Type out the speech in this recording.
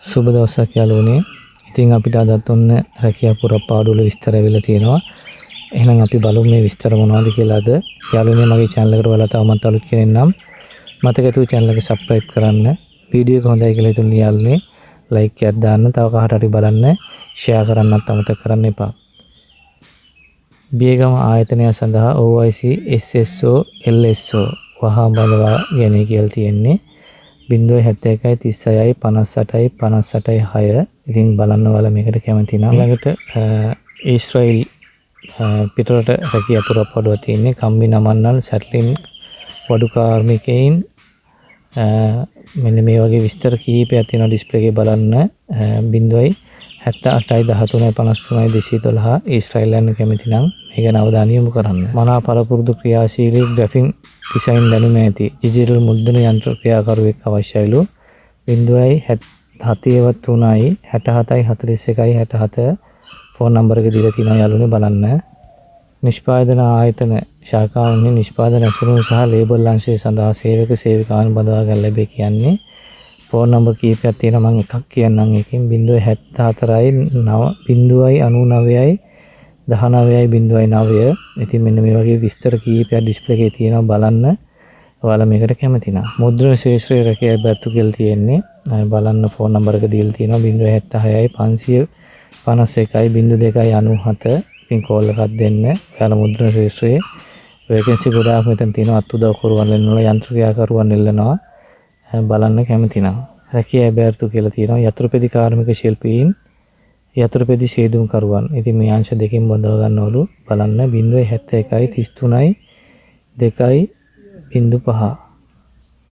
සුබ දවසක් යාළුවනේ. ඉතින් අපිට අදත් ඔන්න රැකියා පුරපාඩුවල විස්තර වෙලා තියෙනවා. එහෙනම් අපි බලමු මේ විස්තර මොනවද කියලා අද. යාළුවනේ මගේ channel එකට ඔයාලා තවමත් අලුත් කෙනෙක් නම් මතක ඇතුව channel එක subscribe කරන්න. වීඩියෝ එක හොඳයි කියලා හිතුන යාළුවනේ like එකක් දාන්න. තව කාට හරි බලන්න share කරන්නත් අමතක කරන්න එපා. බියගම ආයතනය සඳහා OIC SSO LSO වහා බලවා ගැනීම කියලා තියෙන්නේ. 071 36 58 58 6. ඉතින් බලන්න ඔයාලා මේකට කැමති නම් ඊළඟට ඊශ්‍රායෙල් පිටරට රැකියා පුරපාඩුව තියෙන්නේ කම්බි නමන්නල් සැටලින් වඩු කාර්මිකයින් මෙන්න මේ වගේ විස්තර කිහිපයක් තියෙනවා ඩිස්ප්ලේ එකේ බලන්න 078 13 53 212 ඊශ්‍රායෙල්යන් කැමති නම් මේක අවධානය යොමු කරන්න. මනා පළපුරුදු ක්‍රියාශීලී ග්‍රැෆික් ඩිසයින් දැනුම ඇති ඩිජිටල් මුද්‍රණ යන්ත්‍ර ක්‍රියාකරුවෙක් අවශ්‍යයිලු 0.73 67 41 67 ෆෝන් නම්බර් එක දීලා තියෙනවා යාළුවනේ බලන්න. නිෂ්පාදන ආයතන ශාඛාවන්හි නිෂ්පාදන අසුරුන් සහ ලේබල් අංශය සඳහා සේවක සේවිකාවන් බඳවා ගන්න ලැබේ කියන්නේ. ෆෝන් නම්බර් කීපයක් තියෙනවා මම එකක් කියන්නම්. ඒකෙන් 074 099 19.09. ඉතින් මෙන්න මේ වගේ විස්තර කීපයක් ඩිස්ප්ලේ එකේ තියෙනවා බලන්න. ඔයාලා මේකට කැමති නම් මුද්‍රණ ශාස්ත්‍රයේ රැකියා බැර්තු කියලා තියෙන්නේ. බලන්න ෆෝන් නම්බර් එක දීලා තියෙනවා 076 551 0297. ඉතින් කෝල් එකක් දෙන්න. ඔයාලා මුද්‍රණ ශාස්ත්‍රයේ වේකන්සි ගොඩාක් මෙතන තියෙනවා. අත් උදව් කරුවන් ඉන්නවා, යන්ත්‍ර ක්‍රියාකරුවන් ඉල්ලනවා. බලන්න කැමති නම් රැකියා බැර්තු කියලා තියෙනවා. යතුරුපෙදි කාර්මික ශිල්පීන් යතුරුපෙදි ශේදුම් කරුවන්. ඉතින් මේ අංශ දෙකෙන් බඳව ගන්නවලු බලන්න 071 33 2.05